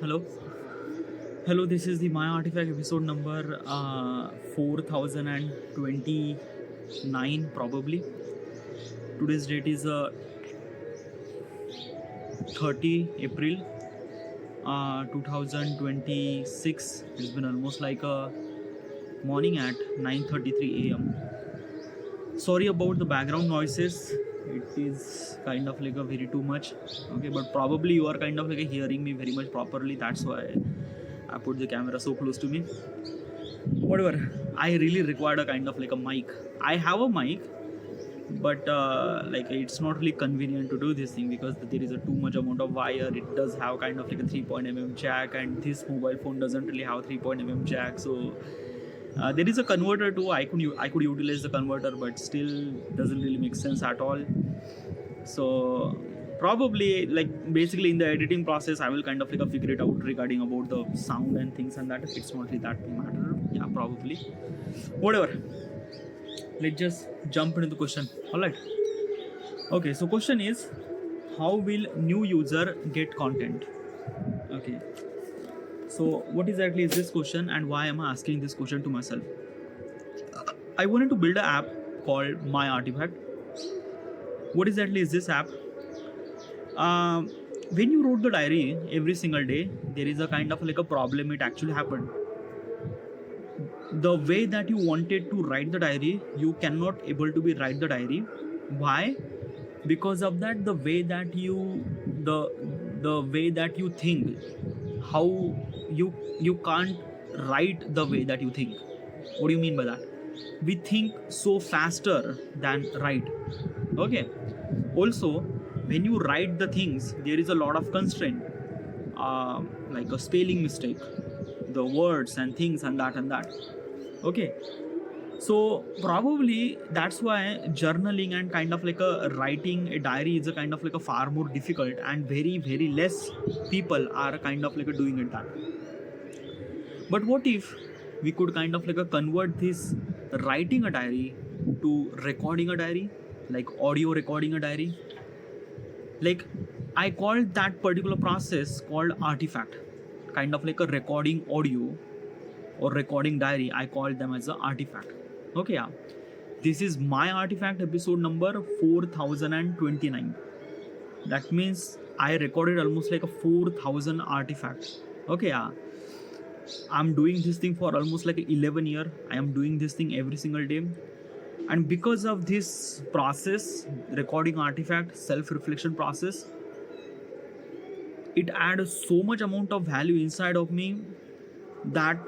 Hello, hello. This is the My Artifact episode number 4029, probably. Today's date is 30 April 2026. It's been almost like a morning at 9:33 a.m. Sorry about the background noises. It is kind of like a very too much. Okay, but probably you are kind of like hearing me very much properly. That's why I put the camera so close to me. Whatever, I really required a kind of like a mic. I have a mic, but like it's not really convenient to do this thing because there is a too much amount of wire. It does have kind of like a 3.mm jack, and this mobile phone doesn't really have 3.mm jack. So there is a converter too. I could utilize the converter, but still doesn't really make sense at all. So probably like basically in the editing process I will kind of like figure it out regarding about the sound and things and that. If it's not really that matter, yeah, probably. Whatever, let's just jump into the question. All right. Okay, so question is, how will new user get content? Okay, so what exactly is this question and why am I asking this question to myself? I wanted to build an app called My Artifact. What exactly is this app? When you wrote the diary every single day, there is a kind of like a problem. It actually happened. The way that you wanted to write the diary, you cannot able to be write the diary. Why? Because of that, the way that you think, how you can't write the way that you think. What do you mean by that? We think so faster than write. Okay. Also, when you write the things, there is a lot of constraint, like a spelling mistake, the words and things and that. Okay, so probably that's why journaling and kind of like a writing a diary is a kind of like a far more difficult, and very less people are kind of like doing it that. But what if we could kind of like convert this writing a diary to recording a diary, like audio recording a diary? Like I called that particular process called artifact, kind of like a recording audio or recording diary. I called them as an artifact. Okay, yeah. This is My Artifact episode number 4029. That means I recorded almost like a 4,000 artifacts. Okay, yeah. I'm doing this thing for almost like 11 years. I am doing this thing every single day. And because of this process, recording artifact, self-reflection process, it adds so much amount of value inside of me that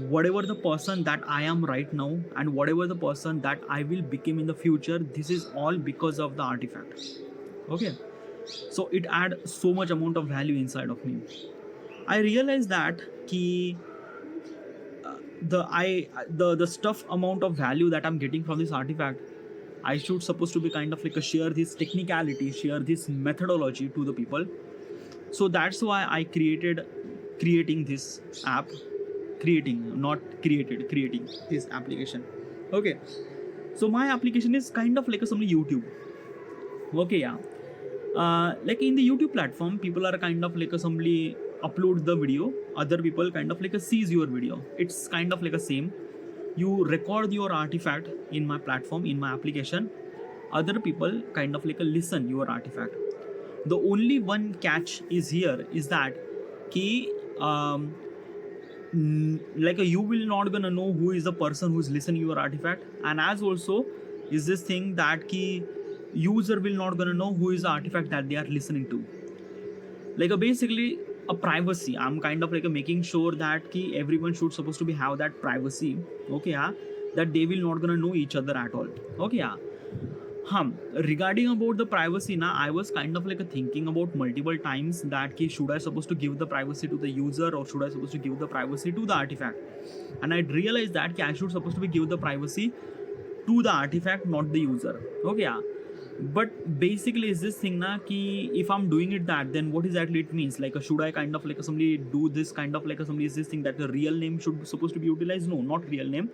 whatever the person that I am right now and whatever the person that I will become in the future, this is all because of the artifact. Okay, so it adds so much amount of value inside of me. I realized that the stuff amount of value that I'm getting from this artifact, I should supposed to be kind of like a share this technicality, share this methodology to the people. So that's why I creating this app, creating this application. Okay, so my application is kind of like a some YouTube. Okay, yeah. Like in the YouTube platform, people are kind of like a somebody upload the video, other people kind of like a sees your video. It's kind of like a same. You record your artifact in my platform, in my application. Other people kind of like a listen your artifact. The only one catch is here is that like you will not gonna know who is the person who is listening your artifact, and as also is this thing that user will not gonna know who is the artifact that they are listening to. Like basically a privacy. I'm kind of like making sure that everyone should supposed to be have that privacy. Okay, yeah, that they will not gonna know each other at all. Okay, yeah. Regarding about the privacy now, I was kind of like thinking about multiple times that should I supposed to give the privacy to the user or should I supposed to give the privacy to the artifact, and I realized that I should supposed to be give the privacy to the artifact, not the user. Okay, yeah. But basically is this thing na if I'm doing it that, then what exactly it means? Like should I kind of like somebody do this kind of like somebody is this thing that the real name should supposed to be utilized? No, not real name.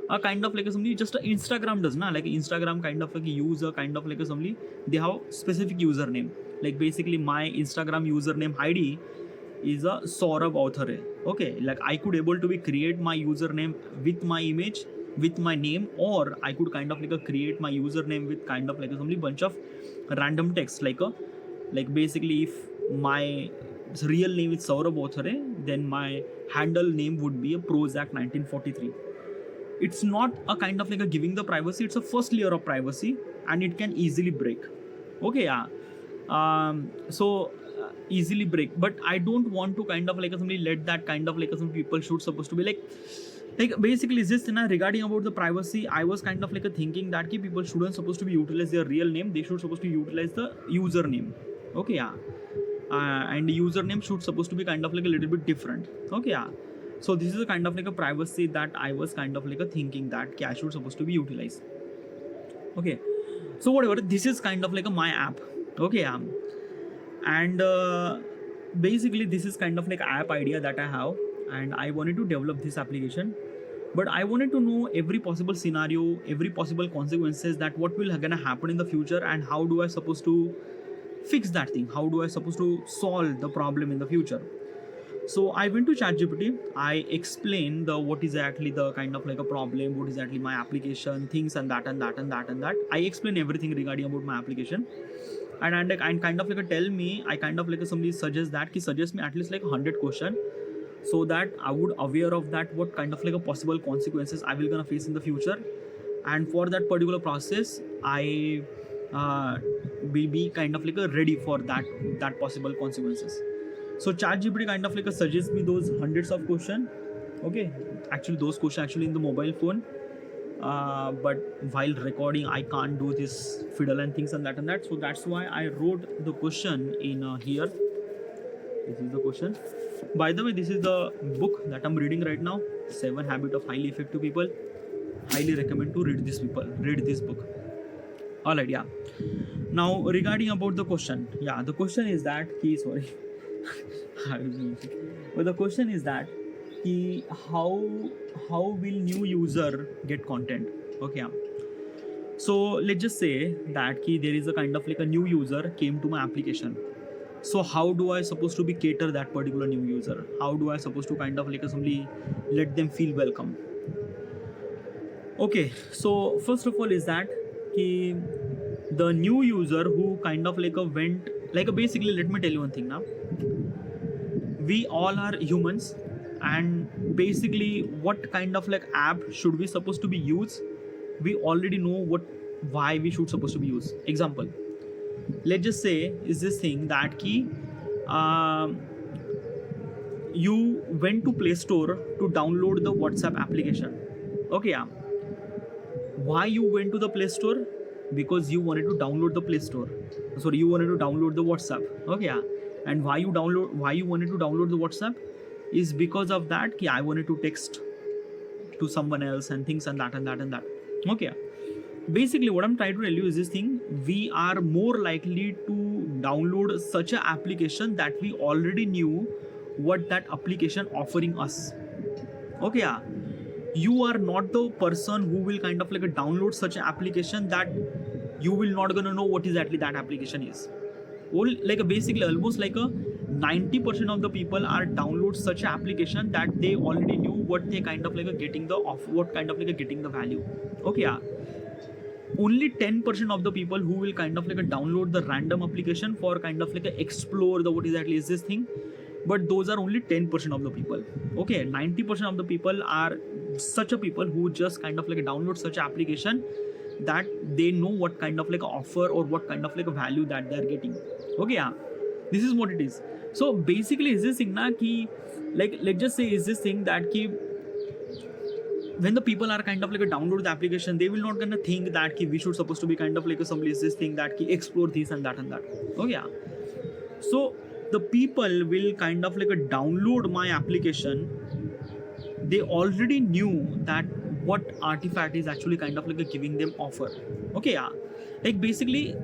A kind of like somebody just Instagram does na, like Instagram kind of like user kind of like somebody they have specific username. Like basically my Instagram username ID is a Saurabh author. Okay, like I could able to be create my username with my image, with my name, or I could kind of like a create my username with kind of like a some bunch of random text, like basically if my real name is Saurabh author, then my handle name would be a Prozac 1943. It's not a kind of like a giving the privacy, it's a first layer of privacy and it can easily break. Okay, yeah. Easily break, but I don't want to kind of like somebody let that kind of like some people should supposed to be like basically this regarding about the privacy. I was kind of like a thinking that people shouldn't supposed to be utilize their real name, they should supposed to utilize the username. Okay, yeah. And the username should supposed to be kind of like a little bit different. Okay, yeah. So this is a kind of like a privacy that I was kind of like a thinking that I should supposed to be utilized. Okay, so whatever, this is kind of like a my app. Okay, and basically this is kind of like app idea that I have, and I wanted to develop this application, but I wanted to know every possible scenario, every possible consequences, that what will gonna happen in the future and how do I supposed to fix that thing, how do I supposed to solve the problem in the future. So I went to ChatGPT, I explained the what is actually the kind of like a problem, what is actually my application, things and that and that and that and that. I explain everything regarding about my application, and kind of like a tell me, I kind of like somebody suggest that suggest me at least like 100 question, so that I would aware of that what kind of like a possible consequences I will gonna face in the future, and for that particular process I will be kind of like a ready for that possible consequences. So ChatGPT kind of like a suggests me those hundreds of question. Okay, actually those question actually in the mobile phone, but while recording I can't do this fiddle and things and that, so that's why I wrote the question in here. This is the question. By the way, this is the book that I'm reading right now, 7 Habits of Highly Effective People. Highly recommend to read this book. Alright, yeah. Now regarding about the question, yeah, the question is that but the question is that how will new user get content. Okay, so let's just say that there is a kind of like a new user came to my application. So how do I supposed to be cater that particular new user, how do I supposed to kind of like assembly let them feel welcome. Okay, so first of all is that the new user who kind of like went like basically, let me tell you one thing now. We all are humans, and basically what kind of like app should we supposed to be used, we already know why we should supposed to be used. Example, let's just say is this thing that you went to Play Store to download the WhatsApp application. Okay, yeah. Why you went to the Play Store? Because you wanted to download the Play Store. Sorry, you wanted to download the WhatsApp. Okay, yeah. And why you wanted to download the WhatsApp is because of that I wanted to text to someone else and things and that and that and that. Okay, yeah. Basically what I'm trying to tell you is this thing, we are more likely to download such an application that we already knew what that application offering us. Okay, yeah. You are not the person who will kind of like download such an application that you will not gonna know what exactly that application is. Like basically almost like 90% of the people are download such an application that they already knew what they kind of like getting what kind of like getting the value. Okay, yeah. Only 10% of the people who will kind of like download the random application for kind of like explore the what exactly is this thing, but those are only 10% of the people. Okay, 90% of the people are such a people who just kind of like download such an application that they know what kind of like offer or what kind of like a value that they're getting. Okay, yeah, this is what it is. So basically is this thing na ki, like let's just say is this thing that when the people are kind of like download the application, they will not gonna think that we should supposed to be kind of like somebody is this thing that explore this and that and that. Okay, yeah. So the people will kind of like download my application, they already knew that what artifact is actually kind of like giving them offer. Okay, yeah. Like basically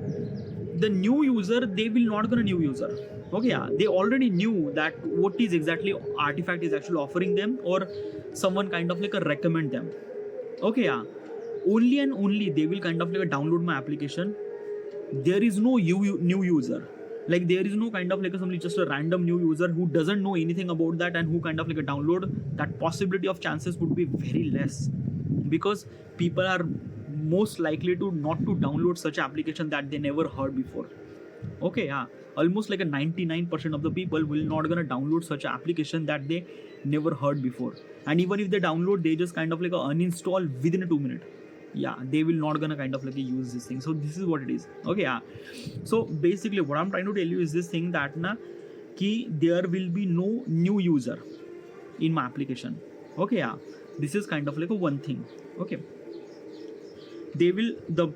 the new user, they will not gonna new user. Okay, yeah. They already knew that what is exactly artifact is actually offering them, or someone kind of like recommend them. Okay, yeah. Only and only they will kind of like download my application. There is no new user. Like there is no kind of like somebody just a random new user who doesn't know anything about that and who kind of like a download. That possibility of chances would be very less, because people are most likely to not to download such application that they never heard before. Okay, yeah, almost like a 99% of the people will not gonna download such an application that they never heard before. And even if they download, they just kind of like a uninstall within a 2 minute. Yeah, they will not gonna kind of like use this thing. So this is what it is. Okay, yeah. So basically what I'm trying to tell you is this thing that na ki there will be no new user in my application. Okay, yeah, this is kind of like a one thing. Okay, they will the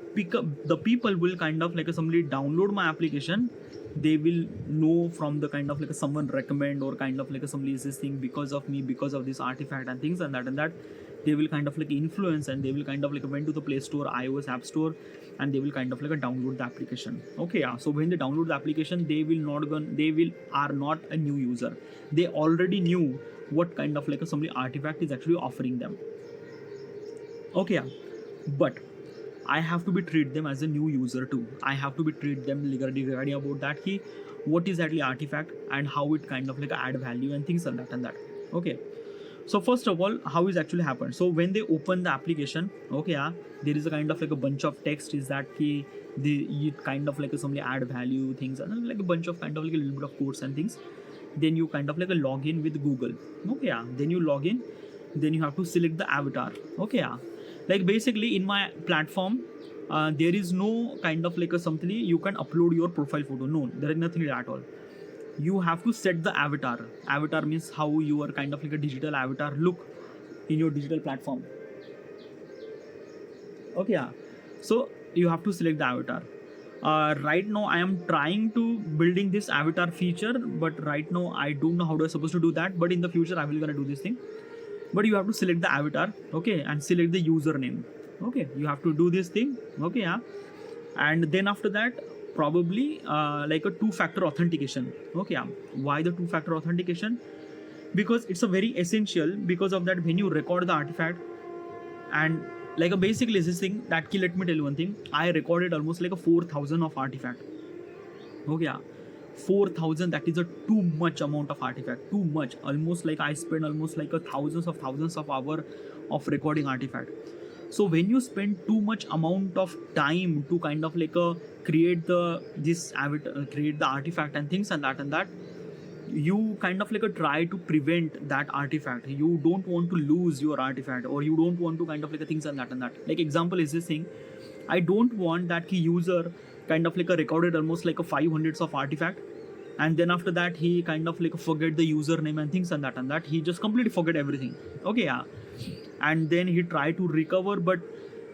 people will kind of like somebody download my application. They will know from the kind of like someone recommend, or kind of like somebody is this thing because of me, because of this artifact and things and that they will kind of like influence, and they will kind of like went to the Play Store, iOS App Store, and they will kind of like download the application. Okay, yeah. So when they download the application, they will are not a new user. They already knew what kind of like somebody artifact is actually offering them. Okay, yeah. But I have to be treat them as a new user too. I have to be treat them regarding about that key, what is actually artifact and how it kind of like add value and things like that. Okay. So first of all, how is actually happened? So when they open the application, okay, yeah, there is a kind of like a bunch of text is that key. It kind of like somebody add value things and like a bunch of kind of like a little bit of codes and things. Then you kind of like a log in with Google. Okay, yeah. Then you log in. Then you have to select the avatar. Okay, yeah. Like basically in my platform, there is no kind of like a something you can upload your profile photo. No, there is nothing at all. You have to set the avatar. Avatar means how you are kind of like a digital avatar look in your digital platform. Okay, yeah. So you have to select the avatar. Right now I am trying to building this avatar feature, but right now I don't know how to supposed to do that. But in the future I will gonna do this thing. But you have to select the avatar, okay, and select the username. Okay, you have to do this thing. Okay, yeah. And then after that, probably like a two-factor authentication. Okay, yeah. Why the two-factor authentication? Because it's a very essential, because of that when you record the artifact, and like a basically this thing that key, let me tell you one thing. I recorded almost like a 4,000 of artifact. Okay, yeah. 4,000, that is a too much amount of artifact, too much. Almost like I spend almost like a thousands of hour of recording artifact. So when you spend too much amount of time to kind of like create this avatar, create the artifact and things and that, you kind of like try to prevent that artifact. You don't want to lose your artifact, or you don't want to kind of like things and that. Like example is this thing. I don't want that key user kind of like recorded almost like a 500 of artifact, and then after that he kind of like forget the username and things and that he just completely forget everything. Okay, yeah. And then he try to recover, but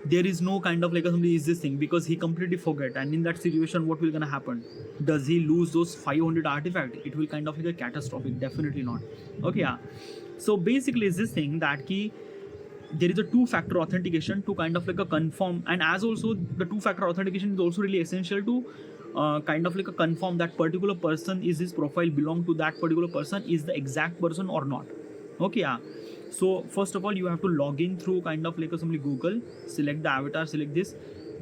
there is no kind of like somebody is this thing, because he completely forget. And in that situation, what will gonna happen? Does he lose those 500 artifact? It will kind of like a catastrophic. Definitely not. Okay, yeah. So basically is this thing that key, there is a two-factor authentication to kind of like a confirm, and as also the two-factor authentication is also really essential to kind of like a confirm that particular person, is his profile belong to that particular person, is the exact person or not. Okay, yeah. So first of all, you have to log in through kind of like somebody Google, select the avatar, select this,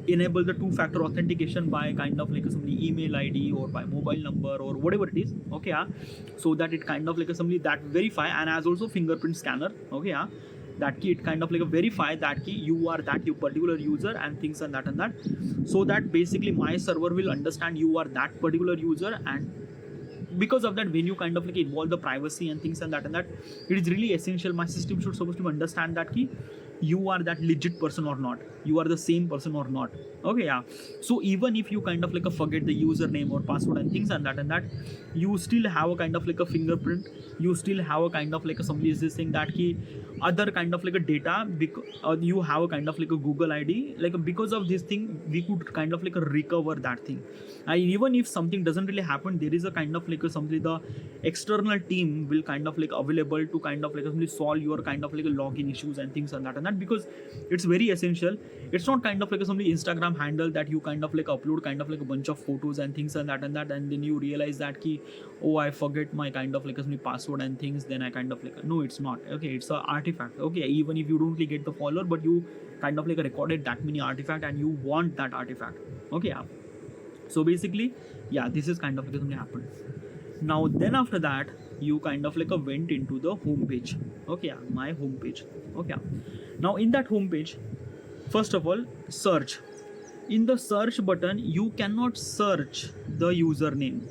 enable the two-factor authentication by kind of like somebody email ID or by mobile number or whatever it is. Okay, yeah. So that it kind of like somebody that verify, and as also fingerprint scanner. Okay, yeah. That key, it kind of like verify that key you are that you particular user and things and that, so that basically my server will understand you are that particular user. And because of that, when you kind of like involve the privacy and things and that, it is really essential. My system should supposed to understand that key you are that legit person or not, you are the same person or not. Okay, yeah. So even if you kind of like forget the username or password and things and that, you still have a kind of like a fingerprint, you still have a kind of like somebody is this thing that key other kind of like a data, because you have a kind of like a Google ID, like because of this thing we could kind of like recover that thing. And even if something doesn't really happen, there is a kind of like somebody, the external team will kind of like available to kind of like somebody solve your kind of like a login issues and things and that, because it's very essential. It's not kind of like somebody Instagram handle that you kind of like upload kind of like a bunch of photos and things and that, and then you realize that key, oh, I forget my kind of like somebody password and things, then I kind of like, no, it's not. Okay, it's a artifact. Okay, even if you don't really get the follower, but you kind of like recorded that many artifact and you want that artifact. Okay, yeah. So basically, yeah, this is kind of like something happened. Now then after that, you kind of like went into the home page. Okay, yeah, my home page. Okay, yeah. Now in that home page, first of all, search. In the search button, you cannot search the username.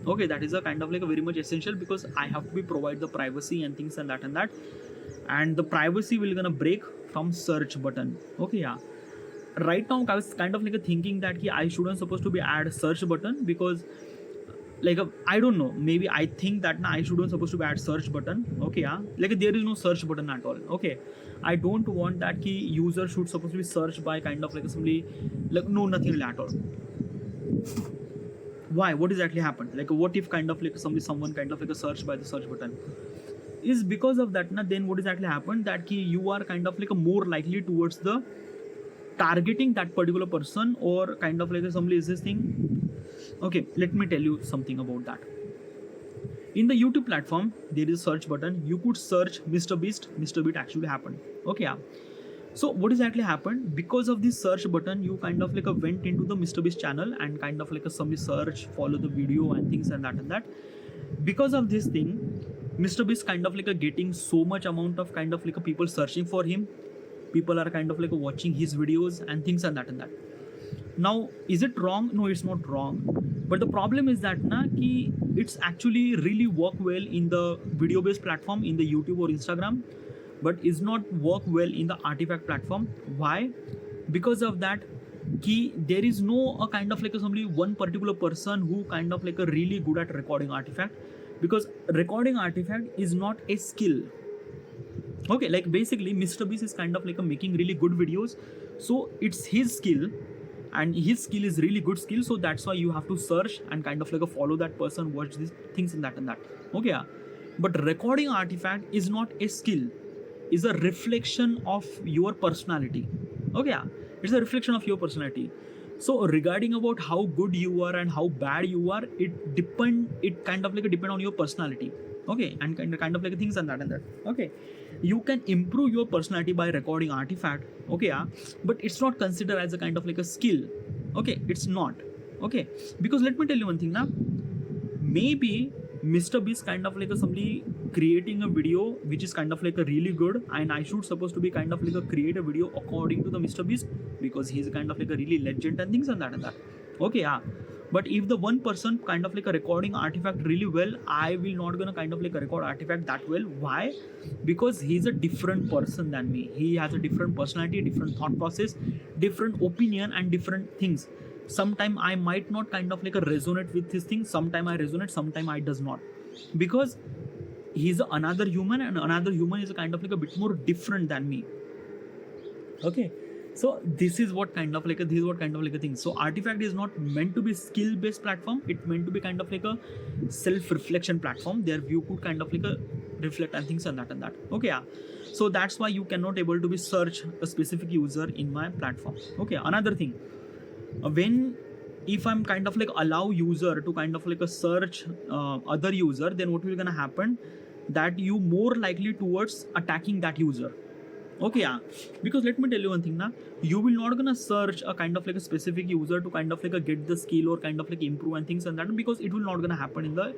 Okay, that is a kind of like a very much essential, because I have to be provide the privacy and things and that, and the privacy will gonna break from search button. Okay, yeah. Right now I was kind of like thinking that I shouldn't supposed to be add search button, because like I don't know, maybe I think that I shouldn't supposed to be add search button. Okay, yeah, like there is no search button at all. Okay, I don't want that user should supposed to be searched by kind of like somebody, like no, nothing really at all. Why? What exactly happened? Like what if kind of like someone kind of like a search by the search button? Is because of that then what exactly happened, that you are kind of like a more likely towards the targeting that particular person, or kind of like somebody is this thing. Okay, let me tell you something about that. In the YouTube platform, there is a search button. You could search Mr. Beast. Mr. Beast actually happened. Okay, yeah. So what exactly happened? Because of this search button, you kind of like went into the Mr. Beast channel and kind of like somebody search, follow the video and things and that. Because of this thing, Mr. Beast kind of like getting so much amount of kind of like people searching for him. People are kind of like watching his videos and things and that. Now, is it wrong? No, it's not wrong. But the problem is that it's actually really work well in the video based platform, in the YouTube or Instagram, but is not work well in the artifact platform. Why? Because of that, there is no a kind of like somebody one particular person who kind of like a really good at recording artifact, because recording artifact is not a skill. Okay, like basically Mr. Beast is kind of like making really good videos, so it's his skill, and his skill is really good skill, so that's why you have to search and kind of like follow that person, watch these things and that. Okay, yeah. But recording artifact is not a skill, is a reflection of your personality. Okay, yeah. It's a reflection of your personality. So regarding about how good you are and how bad you are, it kind of like depend on your personality. Okay, and kind of like things and that. Okay, you can improve your personality by recording artifact. Okay, yeah, but it's not considered as a kind of like a skill. Okay, it's not. Okay, because let me tell you one thing now. Maybe Mr. Beast kind of like somebody creating a video which is kind of like a really good, and I should supposed to be kind of like a create a video according to the Mr. Beast, because he's kind of like a really legend and things and that. Okay, yeah. But if the one person kind of like a recording artifact really well, I will not gonna kind of like a record artifact that well. Why? Because he's a different person than me. He has a different personality, different thought process, different opinion and different things. Sometime I might not kind of like a resonate with his things. Sometime I resonate, sometime I does not. Because he's another human, and another human is a kind of like a bit more different than me. Okay. So this is what kind of like a thing. So artifact is not meant to be skill based platform. It meant to be kind of like a self reflection platform. There you could kind of like a reflect and things and that. Okay, yeah. So that's why you cannot able to be search a specific user in my platform. Okay, another thing, if I'm kind of like allow user to kind of like a search other user, then what will gonna happen, that you more likely towards attacking that user. Okay, yeah, because let me tell you one thing now, you will not gonna search a kind of like a specific user to kind of like a get the skill or kind of like improve and things and that, because it will not gonna happen in the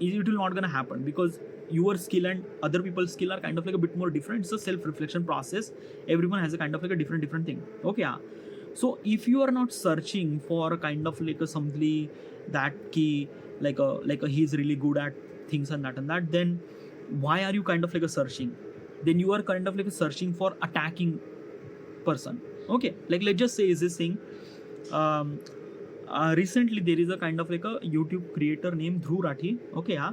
it will not gonna happen, because your skill and other people's skill are kind of like a bit more different. It's a self-reflection process. Everyone has a kind of like a different thing. Okay, yeah. So if you are not searching for a kind of like a somebody that like a he's really good at things and that, then why are you kind of like a searching? Then you are kind of like searching for attacking person. Okay, like let's just say is this thing, recently there is a kind of like a YouTube creator named Dhruv Rathi. Okay, yeah,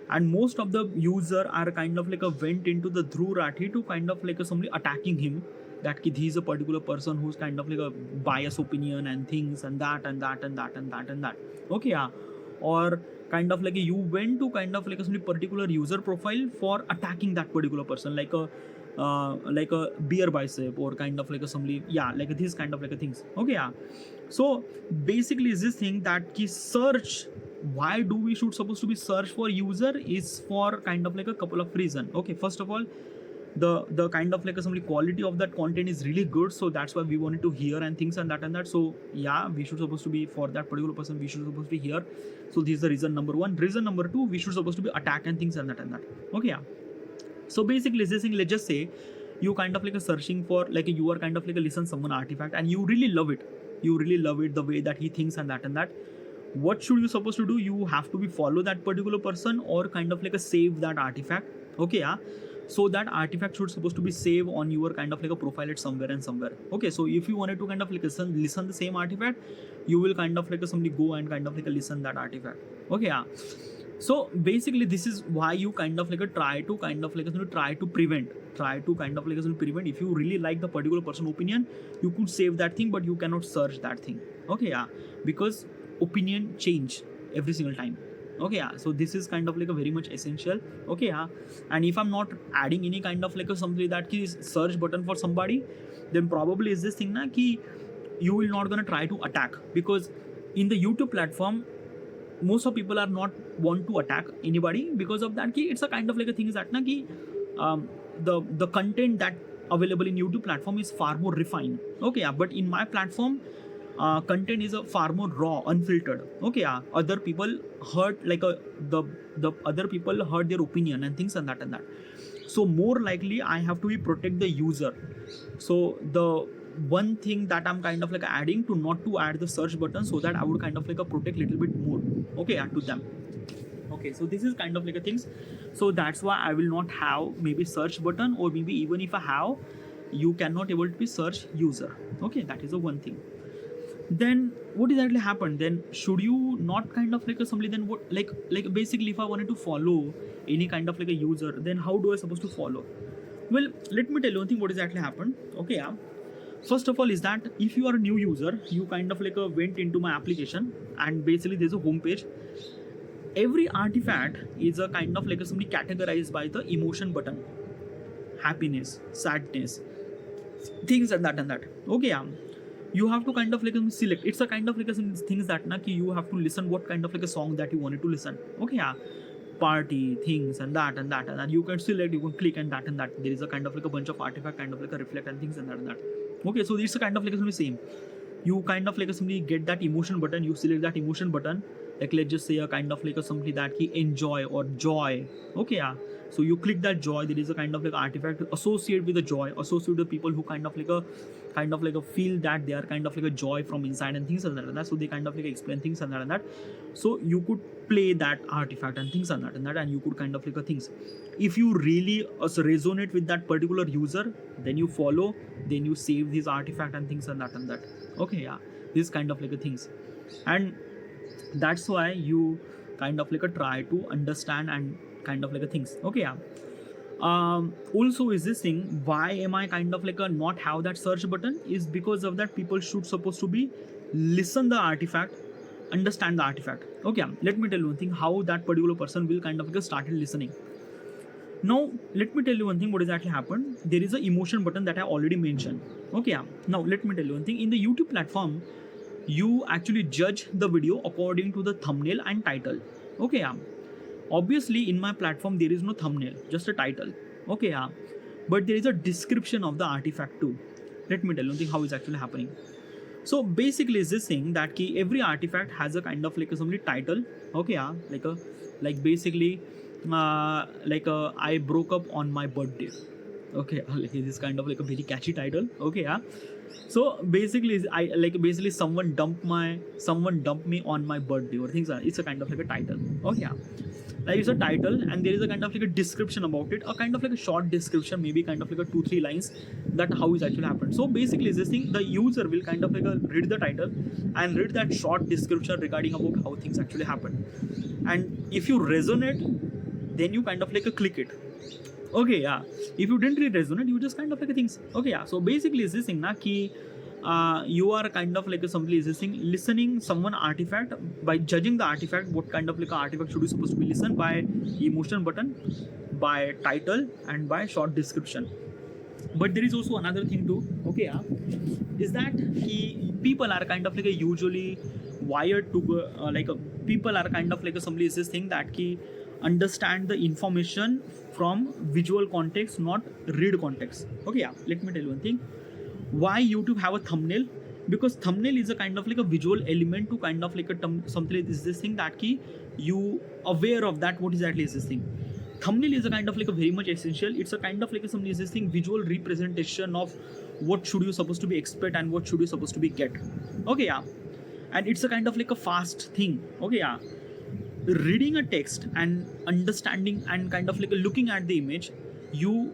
and most of the user are kind of like went into the Dhruv Rathi to kind of like somebody attacking him, that he's a particular person who's kind of like a biased opinion and things and that. Okay, yeah. Or kind of like you went to kind of like a particular user profile for attacking that particular person, like a beer bicep, or kind of like a somebody, yeah, like these kind of like a things. Okay, yeah. So basically is this thing that search, why do we should supposed to be search for user, is for kind of like a couple of reason. Okay, first of all, the kind of like some quality of that content is really good, so that's why we wanted to hear and things and that. So yeah, we should supposed to be, for that particular person we should supposed to be here. So this is the reason number one. Reason number two, we should supposed to be attack and things and that. Okay, yeah. So basically this thing, let's just say you kind of like a searching for, like you are kind of like a listen someone artifact and you really love it, the way that he thinks and that. What should you supposed to do? You have to be follow that particular person or kind of like a save that artifact. Okay, yeah. So that artifact should supposed to be saved on your kind of like a profile at somewhere and somewhere. Okay, so if you wanted to kind of like listen the same artifact, you will kind of like somebody go and kind of like listen that artifact. Okay, yeah. So basically this is why you kind of like try to kind of like prevent if you really like the particular person opinion, you could save that thing but you cannot search that thing. Okay, yeah, because opinion change every single time. Okay, yeah. So this is kind of like a very much essential. Okay, yeah. And if I'm not adding any kind of like a something that is search button for somebody, then probably is this thing na ki you will not gonna try to attack, because in the YouTube platform most of people are not want to attack anybody because of that ki it's a kind of like a thing is that na ki the content that available in YouTube platform is far more refined. Okay, yeah. But in my platform content is a far more raw, unfiltered. Okay, yeah. Other people hurt like the other people hurt their opinion and things and that. So more likely I have to protect the user. So the one thing that I'm kind of like adding to not to add the search button, so that I would kind of like protect little bit more. Okay, yeah, to them. Okay, so this is kind of like a things. So that's why I will not have maybe search button, or maybe even if I have, you cannot able to be search user. Okay, that is the one thing. Then what exactly happened? Then should you not kind of like somebody, then what, like basically if I wanted to follow any kind of like a user, then how do I supposed to follow? Well, let me tell you one thing what exactly happened. Okay, yeah. First of all is that if you are a new user, you kind of like went into my application and basically there's a home page. Every artifact is a kind of like somebody categorized by the emotion button, happiness, sadness, things and that. Okay, yeah. You have to kind of like select. It's a kind of like some things that na ki you have to listen what kind of like a song that you wanted to listen. Okay, yeah. Party, things and that. And you can select, you can click and that. There is a kind of like a bunch of artifact, kind of like a reflect and things and that. Okay, so it's a kind of like the same. You kind of like somebody get that emotion button, you select that emotion button. Like let's just say a kind of like somebody that he enjoy or joy. Okay, yeah. So you click that joy. There is a kind of like artifact associated with the joy, associated with people who kind of like a feel that they are kind of like a joy from inside and things and that. So they kind of like explain things and that. So you could play that artifact and things and that, and you could kind of like a things. If you really resonate with that particular user, then you follow, then you save this artifact and things and that. Okay, yeah. This kind of like a things, and that's why you kind of like try to understand and kind of like a things. Okay, yeah. Also is this thing, why am I kind of like not have that search button, is because of that people should supposed to be listen the artifact, understand the artifact. Okay, let me tell you one thing, how that particular person will kind of like started listening. Now let me tell you one thing what exactly happened. There is a emotion button that I already mentioned. Okay, now let me tell you one thing. In the YouTube platform, you actually judge the video according to the thumbnail and title. Okay, obviously in my platform there is no thumbnail, just a title. Okay, but there is a description of the artifact too. Let me tell you one thing how it's actually happening. So basically is this thing that every artifact has a kind of like some title. Okay, like basically I broke up on my birthday. Okay, like this is kind of like a very catchy title. Okay, so basically basically someone dumped me on my birthday or things like that. It's a kind of like a title. Okay, like it's a title and there is a kind of like a description about it, a kind of like a short description, maybe kind of like a 2-3 lines that how it actually happened. So basically this thing, the user will kind of like read the title and read that short description regarding about how things actually happen, and if you resonate, then you kind of like click it. Okay, if you didn't really resonate, you just kind of like things. Okay, so basically is this thing na ki you are kind of like somebody is this thing listening someone artifact by judging the artifact, what kind of like artifact should you supposed to be listened by emotion button, by title and by short description. But there is also another thing too. Okay, is that people are kind of like usually wired to people are kind of like somebody is this thing that understand the information from visual context, not read context. Okay, yeah, let me tell you one thing. Why YouTube have a thumbnail? Because thumbnail is a kind of like a visual element to kind of like a something like this thing that key you aware of that what exactly is this thing. Thumbnail is a kind of like a very much essential. It's a kind of like a some existing visual representation of what should you supposed to be expect and what should you supposed to be get. Okay, yeah, and it's a kind of like a fast thing. Okay, yeah, reading a text and understanding and kind of like looking at the image, you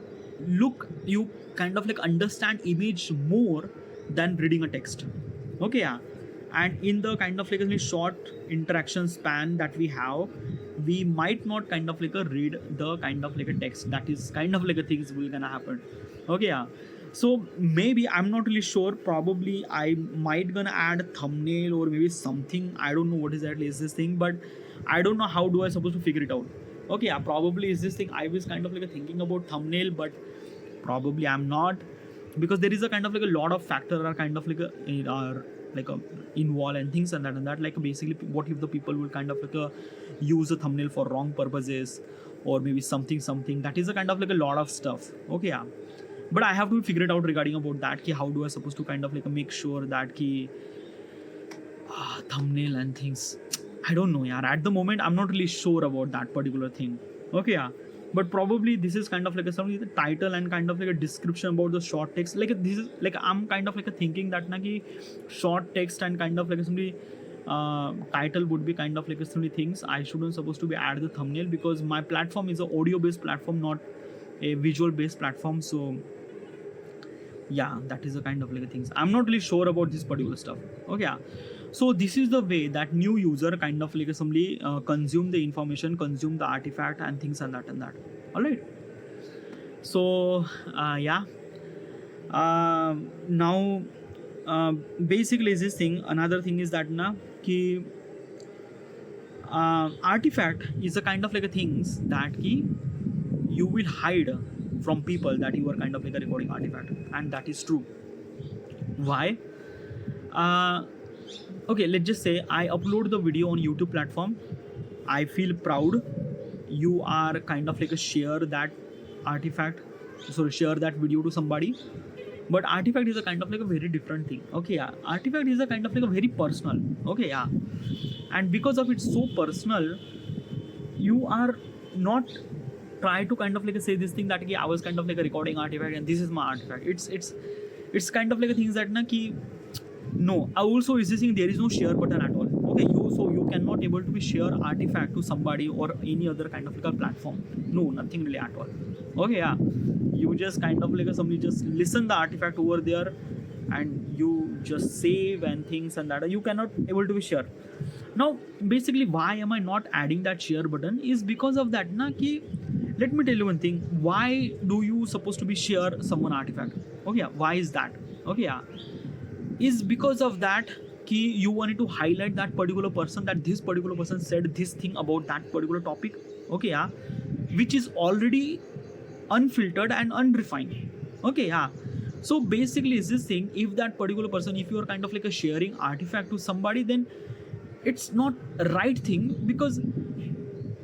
you kind of like understand image more than reading a text. Okay, yeah, and in the kind of like a short interaction span that we have, we might not kind of like read the kind of like a text that is kind of like a things will gonna happen. Okay, yeah, so maybe I'm not really sure, probably I might gonna add a thumbnail or maybe something. I don't know what exactly is this thing, but I don't know how do I supposed to figure it out. Okay, yeah, probably is this thing. I was kind of like thinking about thumbnail, but probably I'm not, because there is a kind of like a lot of factor are kind of like are like a involved and things and that like basically what if the people will kind of like use a thumbnail for wrong purposes or maybe something that is a kind of like a lot of stuff. Okay, yeah, but I have to figure it out regarding about that ki how do I supposed to kind of like make sure that ki thumbnail and things. I don't know, yeah. At the moment, I'm not really sure about that particular thing. Okay, yeah. But probably this is kind of like something the title and kind of like a description about the short text. Like this is like I'm kind of like thinking that na ki short text and kind of like somebody title would be kind of like somebody things. I shouldn't supposed to be add the thumbnail because my platform is a audio based platform, not a visual based platform. So yeah, that is a kind of like things. I'm not really sure about this particular stuff. Okay, yeah. So this is the way that new user kind of like somebody consume the information, consume the artifact and things and that. All right. So yeah. Now basically is this thing. Another thing is that na ki artifact is a kind of like a things that ki you will hide from people that you are kind of like a recording artifact, and that is true. Why? Okay, let's just say I upload the video on YouTube platform. I feel proud. You are kind of like a share that artifact, share that video to somebody. But artifact is a kind of like a very different thing. Okay, yeah. Artifact is a kind of like a very personal. Okay, yeah. And because of it's so personal, you are not try to kind of like say this thing that I was kind of like a recording artifact and this is my artifact. It's kind of like a things that na ki no. Also is this thing there is no share button at all. Okay, you cannot able to be share artifact to somebody or any other kind of like a platform. No, nothing really at all. Okay, yeah. You just kind of like somebody just listen the artifact over there and you just save and things and that you cannot able to be share. Now basically why am I not adding that share button is because of that na ki let me tell you one thing. Why do you supposed to be share someone artifact? Okay, yeah. Why is that? Okay, yeah. Is because of that ki you wanted to highlight that particular person, that this particular person said this thing about that particular topic. Okay, yeah. Which is already unfiltered and unrefined. Okay, yeah. So basically is this thing, if that particular person, if you are kind of like a sharing artifact to somebody, then it's not right thing, because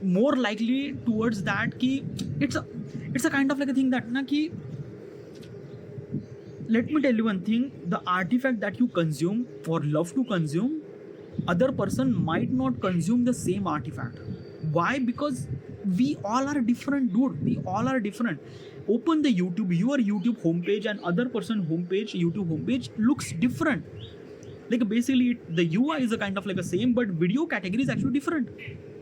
more likely towards that ki it's a kind of like a thing that na ki let me tell you one thing, the artifact that you consume or love to consume, other person might not consume the same artifact. Why? Because we all are different, dude. We all are different. Open the YouTube, your YouTube homepage and other person homepage, YouTube homepage looks different. Like basically the UI is a kind of like a same, but video category is actually different.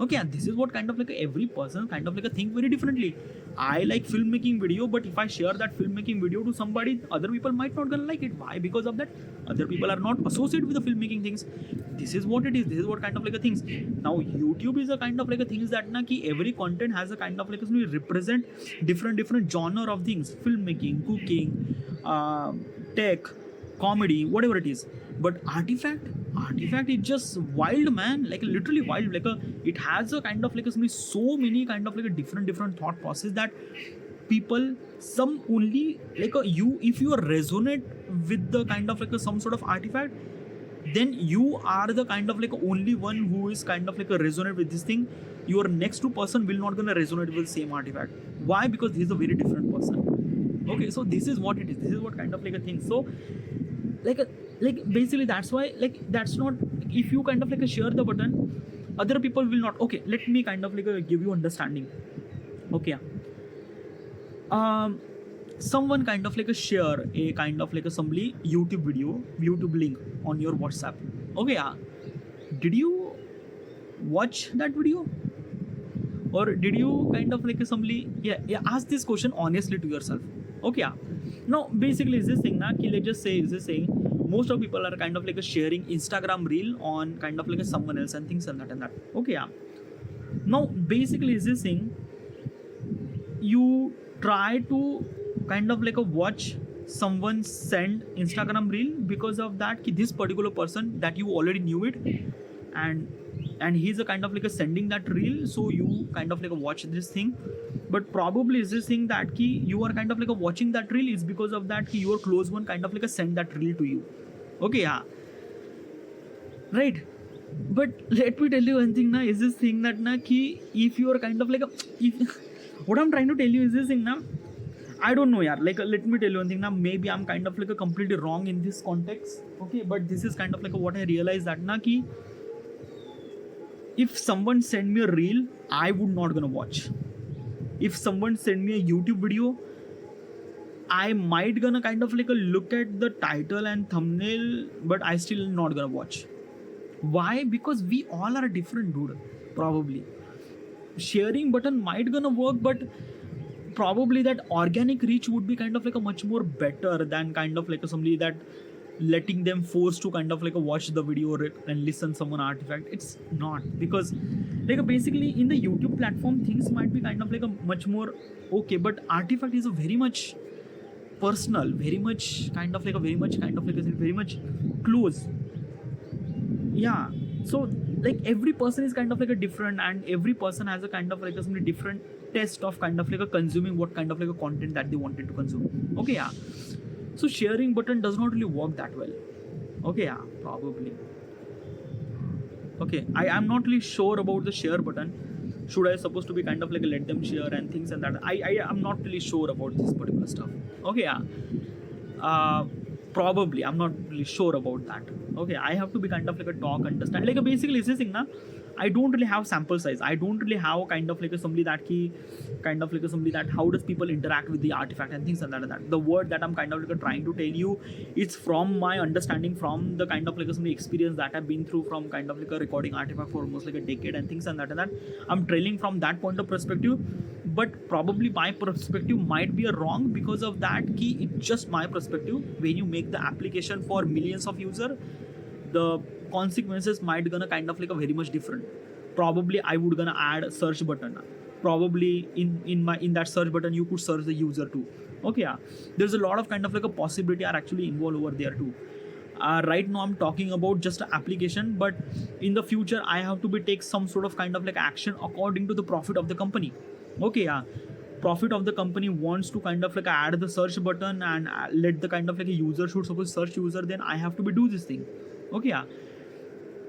Okay, and this is what kind of like every person kind of like a think very differently. I like filmmaking video, but if I share that filmmaking video to somebody, other people might not gonna like it. Why? Because of that other people are not associated with the filmmaking things. This is what it is. This is what kind of like a things. Now YouTube is a kind of like a things that na ki every content has a kind of like a represent different genre of things, filmmaking, cooking, tech, comedy, whatever it is. But artifact is just wild, man. Like literally wild. Like it has a kind of like so many kind of like a different thought process that people, some only like you, if you resonate with the kind of like some sort of artifact, then you are the kind of like only one who is kind of like resonate with this thing. your next two person will not gonna resonate with the same artifact. Why? Because this is a very different person. Okay, so this is what it is. This is what kind of like a thing. So like basically that's why, like, that's not, if you kind of like share the button, other people will not. Okay, let me kind of like give you understanding. Okay, someone kind of like share a kind of like a somebody YouTube video, YouTube link on your WhatsApp. Okay, did you watch that video, or did you kind of like somebody, ask this question honestly to yourself. Okay, now basically is this thing na ki, let's just say, is this saying most of people are kind of like sharing Instagram reel on kind of like someone else and things and that. Okay, now basically is this thing, you try to kind of like watch someone send Instagram reel because of that ki this particular person that you already knew it, and he's a kind of like sending that reel, so you kind of like watch this thing. But probably is this thing that ki you are kind of like watching that reel is because of that ki your close one kind of like send that reel to you. Okay, right. But let me tell you one thing na, is this thing that na ki if you are kind of like what I'm trying to tell you is this thing na, I don't know, yaar. Like, let me tell you one thing now. Maybe I'm kind of like completely wrong in this context. Okay, but this is kind of like what I realized that na ki if someone send me a reel, I would not gonna watch. If someone send me a YouTube video, I might gonna kind of like look at the title and thumbnail, but I still not gonna watch. Why? Because we all are different, dude. Probably sharing button might gonna work, but probably that organic reach would be kind of like a much more better than kind of like somebody that letting them forced to kind of like watch the video and listen someone artifact. It's not, because like basically in the YouTube platform things might be kind of like a much more okay, but artifact is a very much personal, very much kind of like very much close. Yeah, so like every person is kind of like a different, and every person has a kind of like a something different test of kind of like a consuming what kind of like a content that they wanted to consume. Okay, so sharing button does not really work that well. Okay, probably. Okay, I am not really sure about the share button. Should I supposed to be kind of like let them share and things and that? I am not really sure about this particular stuff. Okay, probably I'm not really sure about that. Okay, I have to be kind of like a talk, understand, like basically this thing na, I don't really have sample size. I don't really have kind of like somebody that key, kind of like somebody that how does people interact with the artifact and things and that. The word that I'm kind of like trying to tell you, it's from my understanding, from the kind of like some experience that I've been through from kind of like a recording artifact for almost like a decade and things and that. I'm trailing from that point of perspective, but probably my perspective might be a wrong because of that key. It's just my perspective. When you make the application for millions of users, the consequences might gonna kind of like a very much different. Probably I would gonna add a search button. Probably in that search button you could search the user too. Okay, there's a lot of kind of like a possibility are actually involved over there too. Right now I'm talking about just an application, but in the future I have to be take some sort of kind of like action according to the profit of the company. Okay, profit of the company wants to kind of like add the search button and let the kind of like a user should suppose search user, then I have to be do this thing. Okay,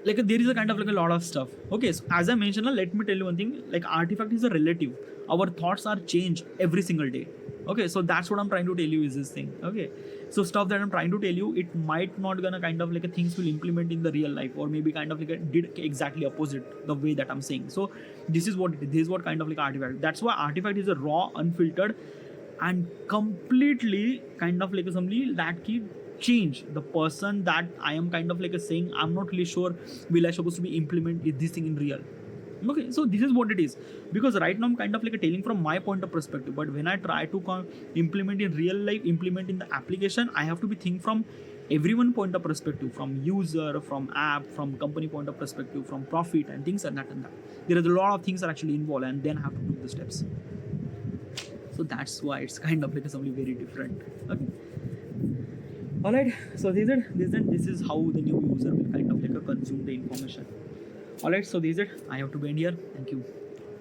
like there is a kind of like a lot of stuff. Okay, so as I mentioned, let me tell you one thing, like artifact is a relative. Our thoughts are changed every single day. Okay, so that's what I'm trying to tell you is this thing. Okay, so stuff that I'm trying to tell you, it might not gonna kind of like a things will implement in the real life, or maybe kind of like a did exactly opposite the way that I'm saying. So this is what kind of like artifact. That's why artifact is a raw, unfiltered, and completely kind of like somebody that can change the person that I am kind of like saying. I'm not really sure will I supposed to be implement this thing in real. Okay, so this is what it is, because right now I'm kind of like telling from my point of perspective, but when I try to implement in real life, implement in the application, I have to be think from everyone point of perspective, from user, from app, from company point of perspective, from profit and things and that. There is a lot of things are actually involved, and then have to do the steps. So that's why it's kind of like something very different. Okay. Alright, so this is how the new user will kind of like consume the information. Alright, so this is it. I have to be end here. Thank you.